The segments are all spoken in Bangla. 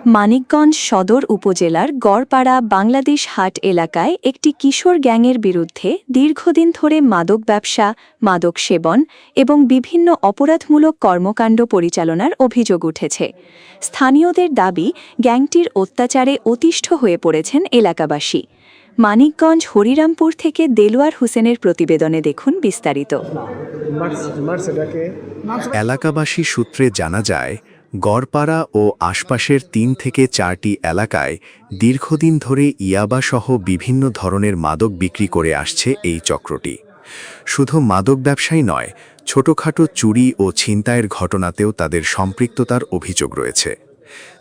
মানিকগঞ্জ সদর উপজেলার গড়পাড়া বাংলাদেশ হাট এলাকায় একটি কিশোর গ্যাংয়ের বিরুদ্ধে দীর্ঘদিন ধরে মাদক ব্যবসা, মাদক সেবন এবং বিভিন্ন অপরাধমূলক কর্মকাণ্ড পরিচালনার অভিযোগ উঠেছে। স্থানীয়দের দাবি, গ্যাংটির অত্যাচারে অতিষ্ঠ হয়ে পড়েছেন এলাকাবাসী। মানিকগঞ্জ হরিরামপুর থেকে দেলোয়ার হোসেনের প্রতিবেদনে দেখুন বিস্তারিত। এলাকাবাসী সূত্রে জানা যায়, গড়পাড়া ও আশপাশের ৩ থেকে ৪টি এলাকায় দীর্ঘদিন ধরে ইয়াবাসহ বিভিন্ন ধরনের মাদক বিক্রি করে আসছে এই চক্রটি। শুধু মাদক ব্যবসায় নয়, ছোটখাটো চুরি ও ছিনতাইয়ের ঘটনাতেও তাদের সম্পৃক্ততার অভিযোগ রয়েছে।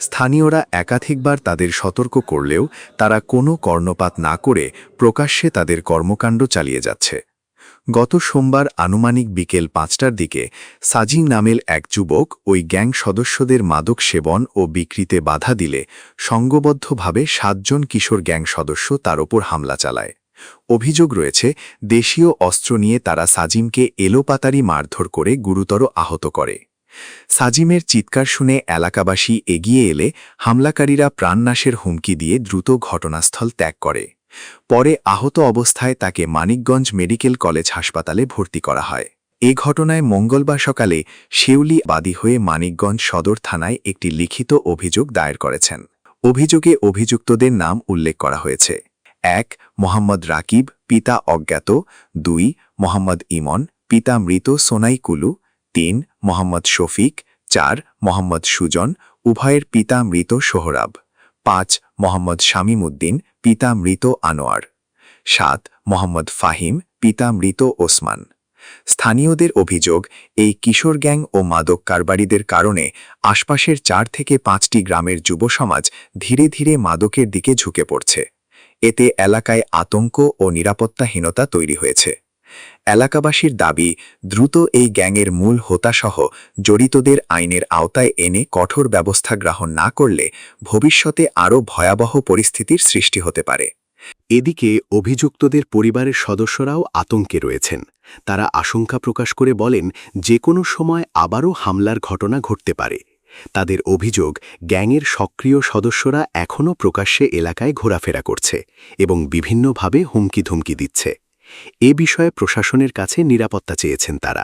স্থানীয়রা একাধিকবার তাদের সতর্ক করলেও তারা কোনো কর্ণপাত না করে প্রকাশ্যে তাদের কর্মকাণ্ড চালিয়ে যাচ্ছে। গত সোমবার আনুমানিক বিকেল ৫টার দিকে সাজিং নামের এক যুবক ওই গ্যাং সদস্যদের মাদক সেবন ও বিক্রিতে বাধা দিলে সংঘবদ্ধভাবে ৭ জন কিশোর গ্যাং সদস্য তার ওপর হামলা চালায়। অভিযোগ রয়েছে, দেশীয় অস্ত্র নিয়ে তারা সাজিমকে এলোপাতাড়ি মারধর করে গুরুতর আহত করে। সাজিমের চিৎকার শুনে এলাকাবাসী এগিয়ে এলে হামলাকারীরা প্রাণনাশের হুমকি দিয়ে দ্রুত ঘটনাস্থল ত্যাগ করে। পরে আহত অবস্থায় তাকে মানিকগঞ্জ মেডিকেল কলেজ হাসপাতালে ভর্তি করা হয়। এ ঘটনায় মঙ্গলবার সকালে শিউলি বাদী হয়ে মানিকগঞ্জ সদর থানায় একটি লিখিত অভিযোগ দায়ের করেছেন। অভিযোগে অভিযুক্তদের নাম উল্লেখ করা হয়েছে: ১. মোহাম্মদ রাকিব, পিতা অজ্ঞাত; ২. মোহাম্মদ ইমন, পিতা মৃত সোনাই কুলু; ৩. মোহাম্মদ শফিক; ৪. মোহাম্মদ সুজন, উভয়ের পিতা মৃত সোহরাব; ৫. মোহাম্মদ শামীম উদ্দিন, পিতা মৃত আনোয়ার; ৭. মোহাম্মদ ফাহিম, পিতা মৃত ওসমান। স্থানীয়দের অভিযোগ, এই কিশোর গ্যাং ও মাদক কারবারিদের কারণে আশপাশের ৪ থেকে ৫টি গ্রামের যুব সমাজ ধীরে ধীরে মাদকের দিকে ঝুঁকে পড়ছে। এতে এলাকায় আতঙ্ক ও নিরাপত্তাহীনতা তৈরি হয়েছে। এলাকাবাসীর দাবি, দ্রুত এই গ্যাংয়ের মূল হোতাসহ জড়িতদের আইনের আওতায় এনে কঠোর ব্যবস্থা গ্রহণ না করলে ভবিষ্যতে আরও ভয়াবহ পরিস্থিতির সৃষ্টি হতে পারে। এদিকে অভিযুক্তদের পরিবারের সদস্যরাও আতঙ্কে রয়েছেন। তারা আশঙ্কা প্রকাশ করে বলেন, যে কোনো সময় আবারও হামলার ঘটনা ঘটতে পারে। তাদের অভিযোগ, গ্যাংয়ের সক্রিয় সদস্যরা এখনও প্রকাশ্যে এলাকায় ঘোরাফেরা করছে এবং বিভিন্নভাবে হুমকি ধুমকি দিচ্ছে। এ বিষয়ে প্রশাসনের কাছে নিরাপত্তা চেয়েছেন তারা।